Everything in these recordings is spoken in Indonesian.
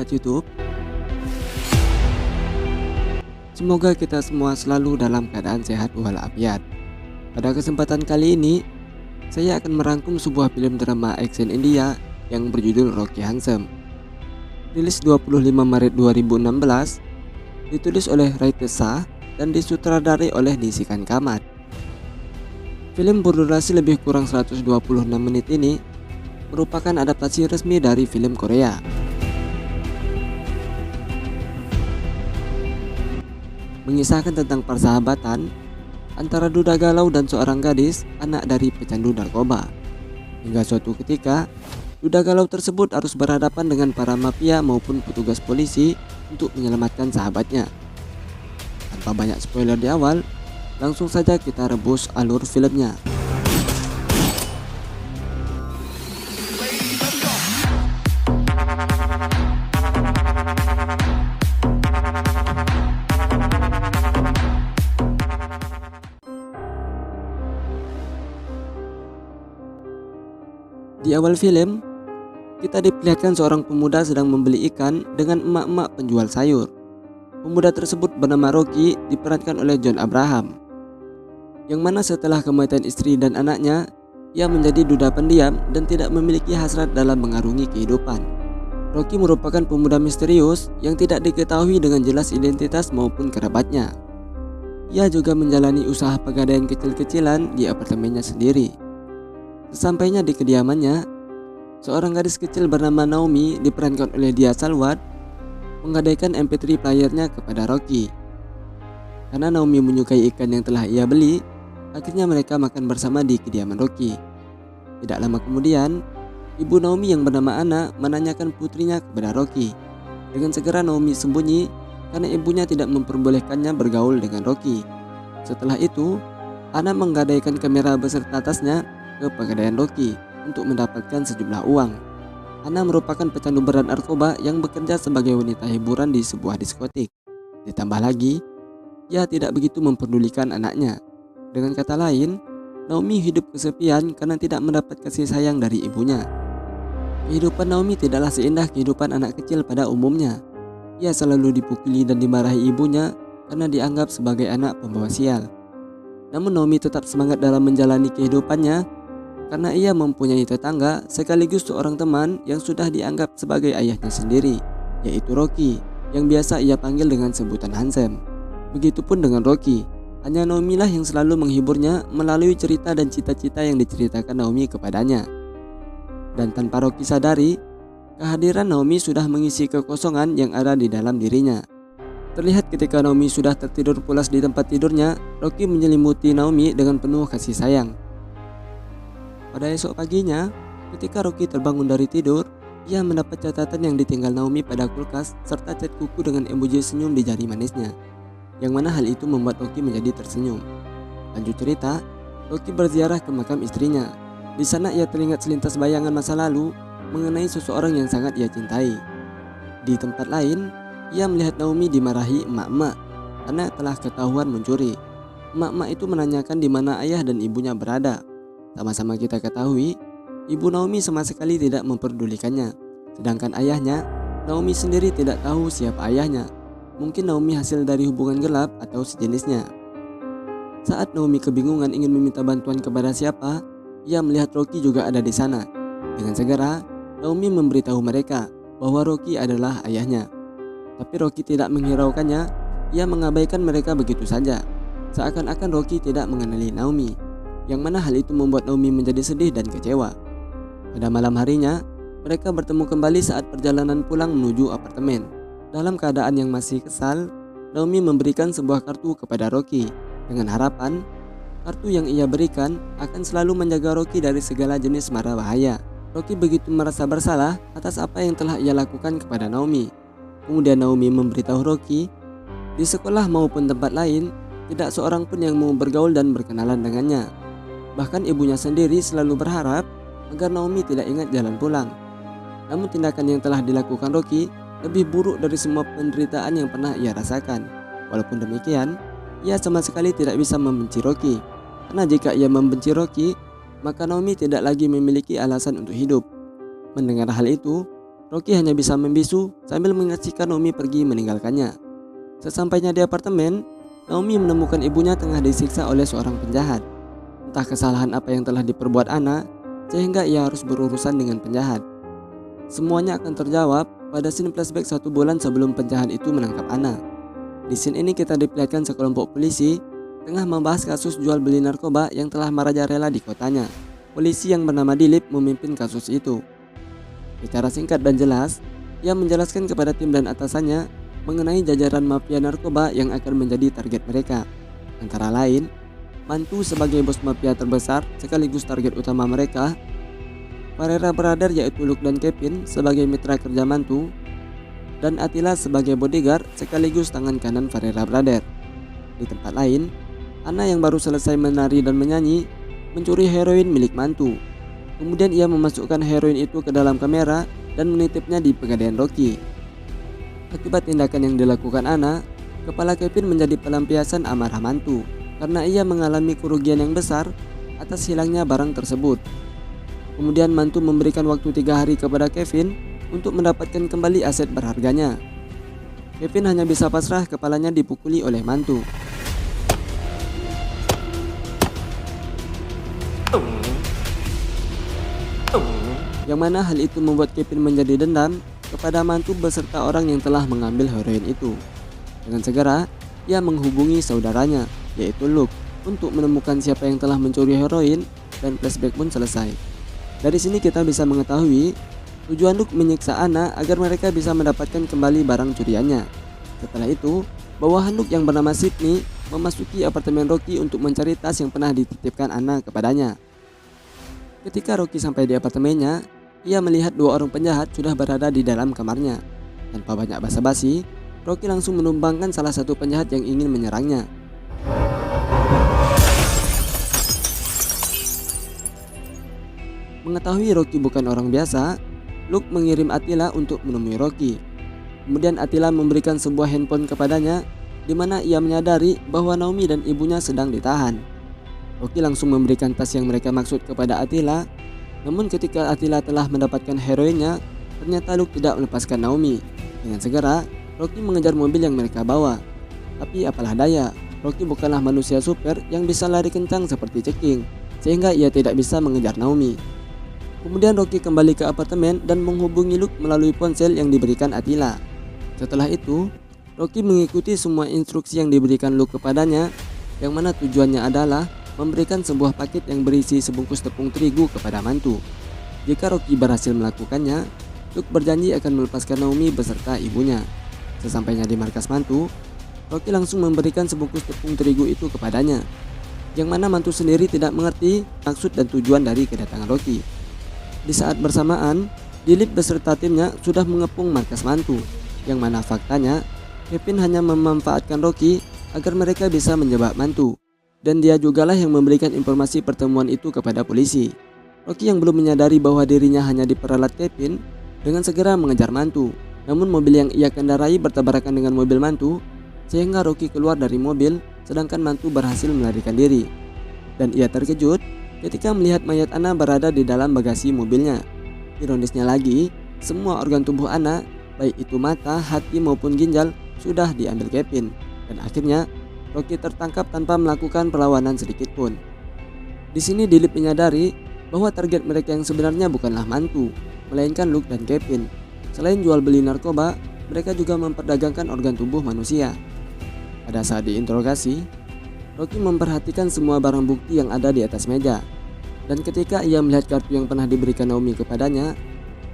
sahabat YouTube. Semoga kita semua selalu dalam keadaan sehat walafiat. Pada kesempatan kali ini, saya akan merangkum sebuah film drama action India yang berjudul Rocky Handsome. Rilis 25 Maret 2016, ditulis oleh Ritesh Shah dan disutradarai oleh Nishikan Kamat. Film berdurasi lebih kurang 126 menit ini merupakan adaptasi resmi dari film Korea. Mengisahkan tentang persahabatan antara duda galau dan seorang gadis, anak dari pecandu narkoba. Hingga suatu ketika, duda galau tersebut harus berhadapan dengan para mafia maupun petugas polisi untuk menyelamatkan sahabatnya. Tanpa banyak spoiler di awal, langsung saja kita rebus alur filmnya. Di awal film, kita diperlihatkan seorang pemuda sedang membeli ikan dengan emak-emak penjual sayur. Pemuda tersebut bernama Rocky, diperankan oleh John Abraham, yang mana setelah kematian istri dan anaknya, ia menjadi duda pendiam dan tidak memiliki hasrat dalam mengarungi kehidupan. Rocky merupakan pemuda misterius yang tidak diketahui dengan jelas identitas maupun kerabatnya. Ia juga menjalani usaha pegadaian kecil-kecilan di apartemennya sendiri. Sesampainya di kediamannya, seorang gadis kecil bernama Naomi, diperankan oleh Dia Salwat, menggadaikan MP3 playernya kepada Rocky. Karena Naomi menyukai ikan yang telah ia beli, akhirnya mereka makan bersama di kediaman Rocky. Tidak lama kemudian, ibu Naomi yang bernama Anna menanyakan putrinya kepada Rocky. Dengan segera Naomi sembunyi karena ibunya tidak memperbolehkannya bergaul dengan Rocky. Setelah itu, Anna menggadaikan kamera beserta tasnya ke pegadaian Rocky untuk mendapatkan sejumlah uang. Anna merupakan pecandu berat narkoba yang bekerja sebagai wanita hiburan di sebuah diskotik. Ditambah lagi, ia tidak begitu memperdulikan anaknya. Dengan kata lain, Naomi hidup kesepian karena tidak mendapat kasih sayang dari ibunya. Kehidupan Naomi tidaklah seindah kehidupan anak kecil pada umumnya. Ia selalu dipukuli dan dimarahi ibunya karena dianggap sebagai anak pembawa sial. Namun Naomi tetap semangat dalam menjalani kehidupannya karena ia mempunyai tetangga sekaligus seorang teman yang sudah dianggap sebagai ayahnya sendiri, yaitu Rocky, yang biasa ia panggil dengan sebutan Handsome. Begitupun dengan Rocky, hanya Naomi lah yang selalu menghiburnya melalui cerita dan cita-cita yang diceritakan Naomi kepadanya. Dan tanpa Rocky sadari, kehadiran Naomi sudah mengisi kekosongan yang ada di dalam dirinya. Terlihat ketika Naomi sudah tertidur pulas di tempat tidurnya, Rocky menyelimuti Naomi dengan penuh kasih sayang. Pada esok paginya, ketika Rocky terbangun dari tidur, ia mendapat catatan yang ditinggal Naomi pada kulkas serta cat kuku dengan emoji senyum di jari manisnya, yang mana hal itu membuat Rocky menjadi tersenyum. Lanjut cerita, Rocky berziarah ke makam istrinya. Di sana ia teringat selintas bayangan masa lalu mengenai seseorang yang sangat ia cintai. Di tempat lain, ia melihat Naomi dimarahi emak-emak karena telah ketahuan mencuri. Emak-emak itu menanyakan di mana ayah dan ibunya berada. Sama-sama kita ketahui, ibu Naomi sama sekali tidak memperdulikannya. Sedangkan ayahnya, Naomi sendiri tidak tahu siapa ayahnya. Mungkin Naomi hasil dari hubungan gelap atau sejenisnya. Saat Naomi kebingungan ingin meminta bantuan kepada siapa, ia melihat Rocky juga ada di sana. Dengan segera, Naomi memberitahu mereka bahwa Rocky adalah ayahnya. Tapi Rocky tidak menghiraukannya, ia mengabaikan mereka begitu saja. Seakan-akan Rocky tidak mengenali Naomi, yang mana hal itu membuat Naomi menjadi sedih dan kecewa. Pada malam harinya, mereka bertemu kembali saat perjalanan pulang menuju apartemen. Dalam keadaan yang masih kesal, Naomi memberikan sebuah kartu kepada Rocky dengan harapan kartu yang ia berikan akan selalu menjaga Rocky dari segala jenis mara bahaya. Rocky begitu merasa bersalah atas apa yang telah ia lakukan kepada Naomi. Kemudian Naomi memberitahu Rocky, di sekolah maupun tempat lain, tidak seorang pun yang mau bergaul dan berkenalan dengannya. Bahkan ibunya sendiri selalu berharap agar Naomi tidak ingat jalan pulang. Namun tindakan yang telah dilakukan Rocky lebih buruk dari semua penderitaan yang pernah ia rasakan. Walaupun demikian, ia sama sekali tidak bisa membenci Rocky. Karena jika ia membenci Rocky, maka Naomi tidak lagi memiliki alasan untuk hidup. Mendengar hal itu, Rocky hanya bisa membisu sambil menyaksikan Naomi pergi meninggalkannya. Sesampainya di apartemen, Naomi menemukan ibunya tengah disiksa oleh seorang penjahat. Entah kesalahan apa yang telah diperbuat Anna, sehingga ia harus berurusan dengan penjahat. Semuanya akan terjawab pada scene flashback 1 bulan sebelum penjahat itu menangkap Anna. Di scene ini kita diperlihatkan sekelompok polisi tengah membahas kasus jual beli narkoba yang telah merajalela di kotanya. Polisi yang bernama Dilip memimpin kasus itu. Secara singkat dan jelas, ia menjelaskan kepada tim dan atasannya mengenai jajaran mafia narkoba yang akan menjadi target mereka. Antara lain, Mantu sebagai bos mafia terbesar sekaligus target utama mereka, Ferreira Brother yaitu Luke dan Kevin sebagai mitra kerja Mantu, dan Attila sebagai bodyguard sekaligus tangan kanan Ferreira Brother. Di tempat lain, Anna yang baru selesai menari dan menyanyi mencuri heroin milik Mantu. Kemudian ia memasukkan heroin itu ke dalam kamera dan menitipnya di pegadaian Rocky. Akibat tindakan yang dilakukan Anna, kepala Kevin menjadi pelampiasan amarah Mantu karena ia mengalami kerugian yang besar atas hilangnya barang tersebut. Kemudian Mantu memberikan waktu 3 hari kepada Kevin untuk mendapatkan kembali aset berharganya. Kevin hanya bisa pasrah, kepalanya dipukuli oleh Mantu. Yang mana hal itu membuat Kevin menjadi dendam kepada Mantu beserta orang yang telah mengambil heroin itu. Dengan segera, ia menghubungi saudaranya, yaitu Luke, untuk menemukan siapa yang telah mencuri heroin, dan flashback pun selesai. Dari sini kita bisa mengetahui tujuan Luke menyiksa Anna agar mereka bisa mendapatkan kembali barang curiannya. Setelah itu, bawahan Luke yang bernama Sydney memasuki apartemen Rocky untuk mencari tas yang pernah dititipkan Anna kepadanya. Ketika Rocky sampai di apartemennya, ia melihat 2 orang penjahat sudah berada di dalam kamarnya. Tanpa banyak basa-basi, Rocky langsung menumbangkan salah satu penjahat yang ingin menyerangnya. Mengetahui Rocky bukan orang biasa, Luke mengirim Attila untuk menemui Rocky. Kemudian Attila memberikan sebuah handphone kepadanya, di mana ia menyadari bahwa Naomi dan ibunya sedang ditahan. Rocky langsung memberikan tas yang mereka maksud kepada Attila. Namun ketika Attila telah mendapatkan heroinnya, ternyata Luke tidak melepaskan Naomi. Dengan segera, Rocky mengejar mobil yang mereka bawa. Tapi apalah daya, Rocky bukanlah manusia super yang bisa lari kencang seperti ceking, sehingga ia tidak bisa mengejar Naomi. Kemudian Rocky kembali ke apartemen dan menghubungi Luke melalui ponsel yang diberikan Attila. Setelah itu, Rocky mengikuti semua instruksi yang diberikan Luke kepadanya, yang mana tujuannya adalah memberikan sebuah paket yang berisi sebungkus tepung terigu kepada Mantu. Jika Rocky berhasil melakukannya, Luke berjanji akan melepaskan Naomi beserta ibunya. Sesampainya di markas Mantu, Rocky langsung memberikan sebungkus tepung terigu itu kepadanya, yang mana Mantu sendiri tidak mengerti maksud dan tujuan dari kedatangan Rocky. Di saat bersamaan, Dilip beserta timnya sudah mengepung markas Mantu, yang mana faktanya Kevin hanya memanfaatkan Rocky agar mereka bisa menjebak Mantu. Dan dia jugalah yang memberikan informasi pertemuan itu kepada polisi. Rocky yang belum menyadari bahwa dirinya hanya diperalat Kevin, dengan segera mengejar Mantu. Namun mobil yang ia kendarai bertabrakan dengan mobil Mantu, sehingga Rocky keluar dari mobil sedangkan Mantu berhasil melarikan diri. Dan ia terkejut ketika melihat mayat Anna berada di dalam bagasi mobilnya. Ironisnya lagi, semua organ tubuh Anna, baik itu mata, hati maupun ginjal, sudah diambil Kevin. Dan akhirnya Rocky tertangkap tanpa melakukan perlawanan sedikit pun. Di sini Dilip menyadari bahwa target mereka yang sebenarnya bukanlah Mantu, melainkan Luke dan Kevin. Selain jual beli narkoba, mereka juga memperdagangkan organ tubuh manusia. Pada saat diinterogasi, Rocky memperhatikan semua barang bukti yang ada di atas meja. Dan ketika ia melihat kartu yang pernah diberikan Naomi kepadanya,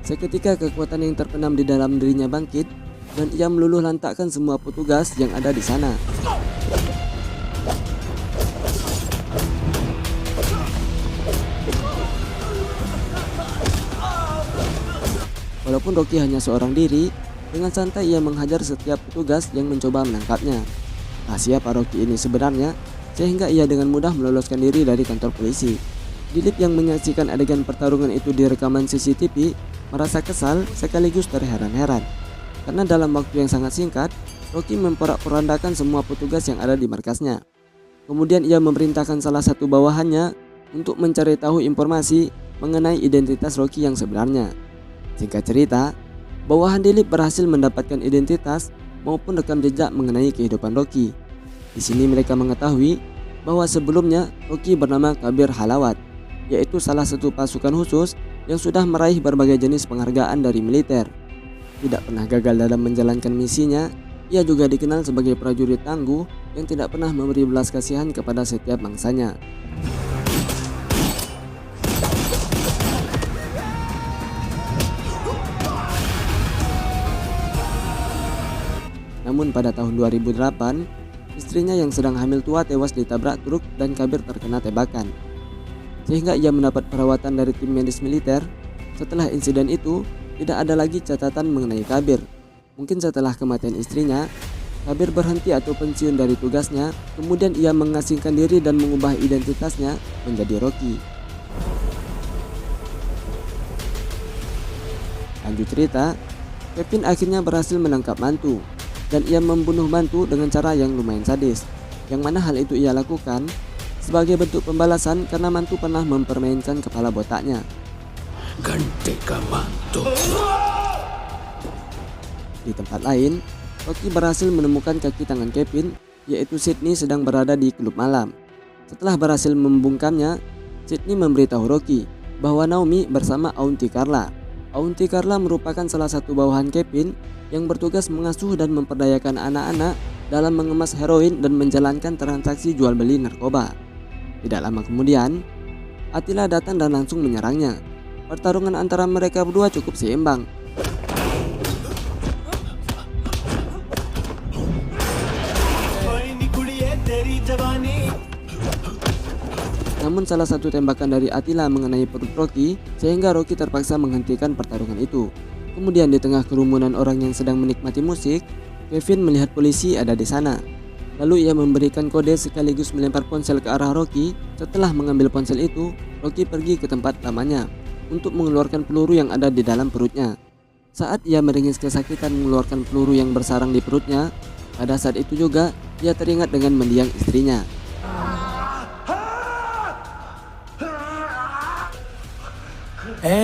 seketika kekuatan yang terpendam di dalam dirinya bangkit dan ia meluluh lantakkan semua petugas yang ada di sana. Walaupun Rocky hanya seorang diri, dengan santai ia menghajar setiap petugas yang mencoba menangkapnya. Tak siapa Rocky ini sebenarnya, sehingga ia dengan mudah meloloskan diri dari kantor polisi. Dilip yang menyaksikan adegan pertarungan itu di rekaman CCTV merasa kesal sekaligus terheran-heran. Karena dalam waktu yang sangat singkat, Rocky memporak-porandakan semua petugas yang ada di markasnya. Kemudian ia memerintahkan salah satu bawahannya untuk mencari tahu informasi mengenai identitas Rocky yang sebenarnya. Singkat cerita, Bawahan Dilip berhasil mendapatkan identitas maupun rekam jejak mengenai kehidupan Rocky. Di sini mereka mengetahui bahwa sebelumnya Rocky bernama Kabir Halawat, yaitu salah satu pasukan khusus yang sudah meraih berbagai jenis penghargaan dari militer. Tidak pernah gagal dalam menjalankan misinya, ia juga dikenal sebagai prajurit tangguh yang tidak pernah memberi belas kasihan kepada setiap mangsanya. Namun pada tahun 2008, istrinya yang sedang hamil tua tewas ditabrak truk dan Kabir terkena tembakan. Sehingga ia mendapat perawatan dari tim medis militer. Setelah insiden itu, tidak ada lagi catatan mengenai Kabir. Mungkin setelah kematian istrinya, Kabir berhenti atau pensiun dari tugasnya, kemudian ia mengasingkan diri dan mengubah identitasnya menjadi Rocky. Lanjut cerita, Kevin akhirnya berhasil menangkap mantu, dan ia membunuh mantu dengan cara yang lumayan sadis, yang mana hal itu ia lakukan sebagai bentuk pembalasan karena mantu pernah mempermainkan kepala botaknya. Gantikan mantu. Di tempat lain, Rocky berhasil menemukan kaki tangan Kevin, yaitu Sydney sedang berada di klub malam. Setelah berhasil membungkamnya, Sydney memberitahu Rocky bahwa Naomi bersama Auntie Carla. Auntie Carla merupakan salah satu bawahan Kevin yang bertugas mengasuh dan memperdayakan anak-anak dalam mengemas heroin dan menjalankan transaksi jual beli narkoba. Tidak lama kemudian, Attila datang dan langsung menyerangnya. Pertarungan antara mereka berdua cukup seimbang. Namun salah satu tembakan dari Attila mengenai perut Rocky sehingga Rocky terpaksa menghentikan pertarungan itu. Kemudian di tengah kerumunan orang yang sedang menikmati musik, Kevin melihat polisi ada di sana. Lalu ia memberikan kode sekaligus melempar ponsel ke arah Rocky. Setelah mengambil ponsel itu, Rocky pergi ke tempat lamanya untuk mengeluarkan peluru yang ada di dalam perutnya. Saat ia meringis kesakitan mengeluarkan peluru yang bersarang di perutnya, pada saat itu juga ia teringat dengan mendiang istrinya.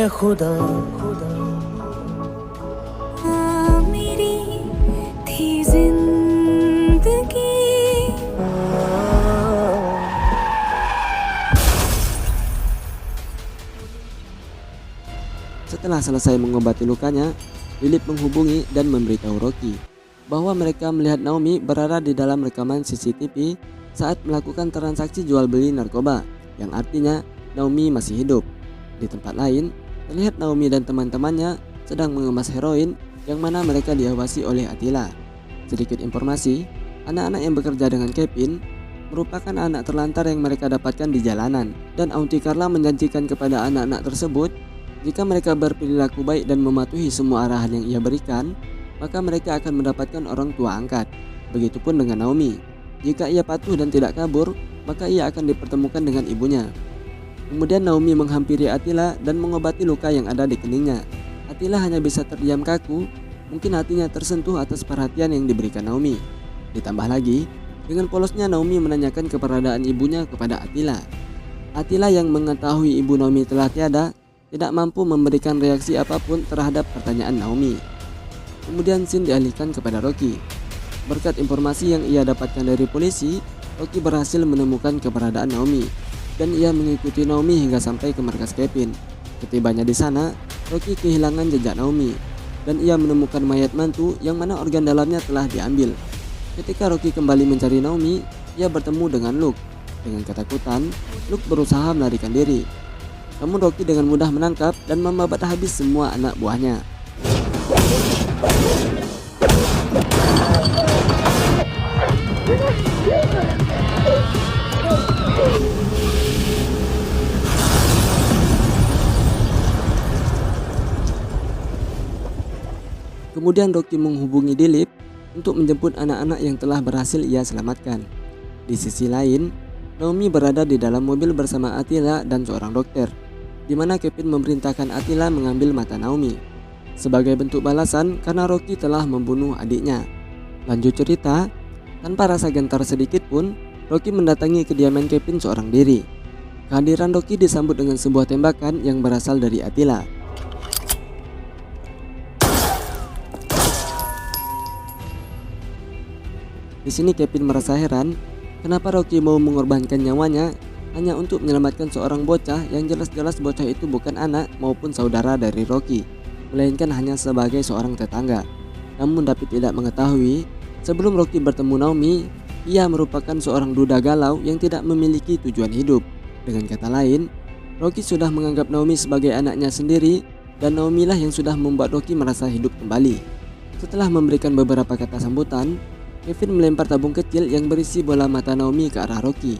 Khuda. Setelah selesai mengobati lukanya, Dilip menghubungi dan memberitahu Rocky bahwa mereka melihat Naomi berada di dalam rekaman CCTV saat melakukan transaksi jual beli narkoba, yang artinya Naomi masih hidup. Di tempat lain, terlihat Naomi dan teman-temannya sedang mengemas heroin, yang mana mereka diawasi oleh Attila. Sedikit informasi, anak-anak yang bekerja dengan Kevin merupakan anak terlantar yang mereka dapatkan di jalanan, dan Auntie Carla menjanjikan kepada anak-anak tersebut jika mereka berperilaku baik dan mematuhi semua arahan yang ia berikan, maka mereka akan mendapatkan orang tua angkat. Begitupun dengan Naomi. Jika ia patuh dan tidak kabur, maka ia akan dipertemukan dengan ibunya. Kemudian Naomi menghampiri Attila dan mengobati luka yang ada di keningnya. Attila hanya bisa terdiam kaku, mungkin hatinya tersentuh atas perhatian yang diberikan Naomi. Ditambah lagi, dengan polosnya Naomi menanyakan keberadaan ibunya kepada Attila. Attila yang mengetahui ibu Naomi telah tiada, tidak mampu memberikan reaksi apapun terhadap pertanyaan Naomi. Kemudian scene dialihkan kepada Rocky. Berkat informasi yang ia dapatkan dari polisi, Rocky berhasil menemukan keberadaan Naomi, dan ia mengikuti Naomi hingga sampai ke markas Kevin. Ketibanya di sana, Rocky kehilangan jejak Naomi, dan ia menemukan mayat mantu yang mana organ dalamnya telah diambil. Ketika Rocky kembali mencari Naomi, ia bertemu dengan Luke. Dengan ketakutan, Luke berusaha melarikan diri. Namun Rocky dengan mudah menangkap dan membabat habis semua anak buahnya. Kemudian Rocky menghubungi Dilip untuk menjemput anak-anak yang telah berhasil ia selamatkan. Di sisi lain, Naomi berada di dalam mobil bersama Attila dan seorang dokter, di mana Kevin memerintahkan Attila mengambil mata Naomi sebagai bentuk balasan karena Rocky telah membunuh adiknya. Lanjut cerita, tanpa rasa gentar sedikit pun, Rocky mendatangi kediaman Kevin seorang diri. Kehadiran Rocky disambut dengan sebuah tembakan yang berasal dari Attila. Di sini Kevin merasa heran kenapa Rocky mau mengorbankan nyawanya hanya untuk menyelamatkan seorang bocah yang jelas-jelas bocah itu bukan anak maupun saudara dari Rocky, melainkan hanya sebagai seorang tetangga. Namun David tidak mengetahui, sebelum Rocky bertemu Naomi, ia merupakan seorang duda galau yang tidak memiliki tujuan hidup. Dengan kata lain, Rocky sudah menganggap Naomi sebagai anaknya sendiri, dan Naomi lah yang sudah membuat Rocky merasa hidup kembali. Setelah memberikan beberapa kata sambutan, Kevin melempar tabung kecil yang berisi bola mata Naomi ke arah Rocky.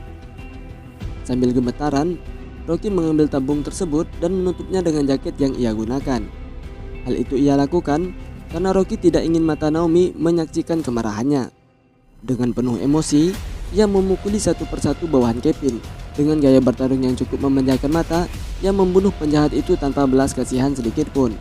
Sambil gemetaran, Rocky mengambil tabung tersebut dan menutupnya dengan jaket yang ia gunakan. Hal itu ia lakukan karena Rocky tidak ingin mata Naomi menyaksikan kemarahannya. Dengan penuh emosi, ia memukuli satu persatu bawahan Kevin. Dengan gaya bertarung yang cukup memanjakan mata, ia membunuh penjahat itu tanpa belas kasihan sedikit pun.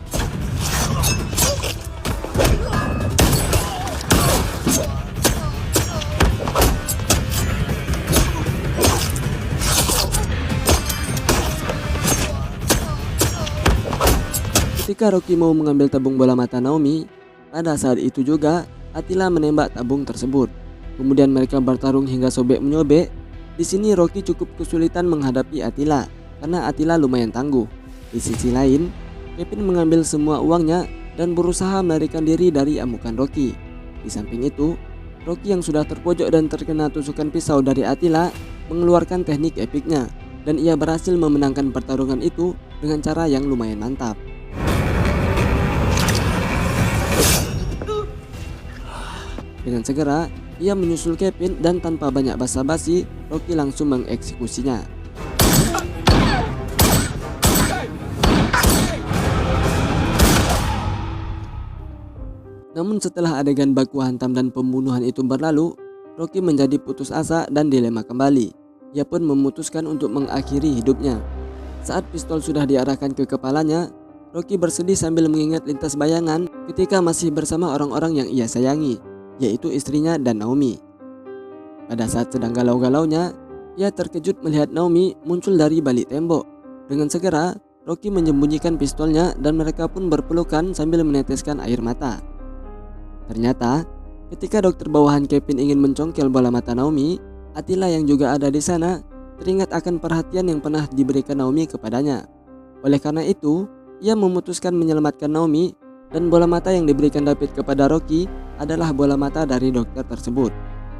Ketika Rocky mau mengambil tabung bola mata Naomi, pada saat itu juga Attila menembak tabung tersebut. Kemudian mereka bertarung hingga sobek menyobek. Di sini Rocky cukup kesulitan menghadapi Attila karena Attila lumayan tangguh. Di sisi lain, Kevin mengambil semua uangnya dan berusaha melarikan diri dari amukan Rocky. Di samping itu, Rocky yang sudah terpojok dan terkena tusukan pisau dari Attila mengeluarkan teknik epiknya, dan ia berhasil memenangkan pertarungan itu dengan cara yang lumayan mantap. Dengan segera, ia menyusul Kevin dan tanpa banyak basa-basi, Rocky langsung mengeksekusinya. Namun setelah adegan baku hantam dan pembunuhan itu berlalu, Rocky menjadi putus asa dan dilema kembali. Ia pun memutuskan untuk mengakhiri hidupnya. Saat pistol sudah diarahkan ke kepalanya, Rocky bersedih sambil mengingat lintas bayangan ketika masih bersama orang-orang yang ia sayangi, yaitu istrinya dan Naomi. Pada saat sedang galau-galaunya, ia terkejut melihat Naomi muncul dari balik tembok. Dengan segera, Rocky menyembunyikan pistolnya dan mereka pun berpelukan sambil meneteskan air mata. Ternyata, ketika dokter bawahan Kevin ingin mencongkel bola mata Naomi, Attila yang juga ada di sana teringat akan perhatian yang pernah diberikan Naomi kepadanya. Oleh karena itu, ia memutuskan menyelamatkan Naomi, dan bola mata yang diberikan David kepada Rocky adalah bola mata dari dokter tersebut.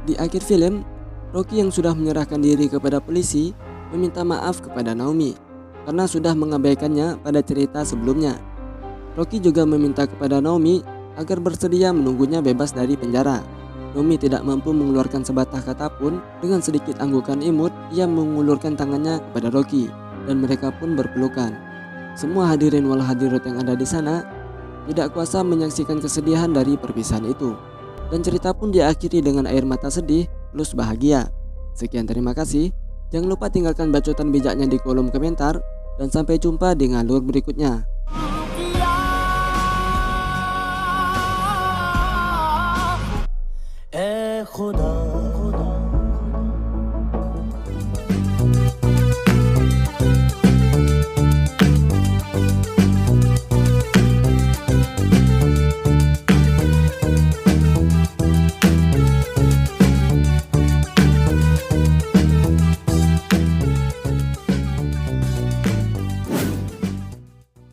Di akhir film, Rocky yang sudah menyerahkan diri kepada polisi meminta maaf kepada Naomi karena sudah mengabaikannya pada cerita sebelumnya. Rocky juga meminta kepada Naomi agar bersedia menunggunya bebas dari penjara. Naomi tidak mampu mengeluarkan sebatah kata pun. Dengan sedikit anggukan imut, ia mengulurkan tangannya kepada Rocky dan mereka pun berpelukan. Semua hadirin wal hadirat yang ada di sana tidak kuasa menyaksikan kesedihan dari perpisahan itu, dan cerita pun diakhiri dengan air mata sedih plus bahagia. Sekian, terima kasih. Jangan lupa tinggalkan bacotan bijaknya di kolom komentar, dan sampai jumpa di ngalur berikutnya. खुदा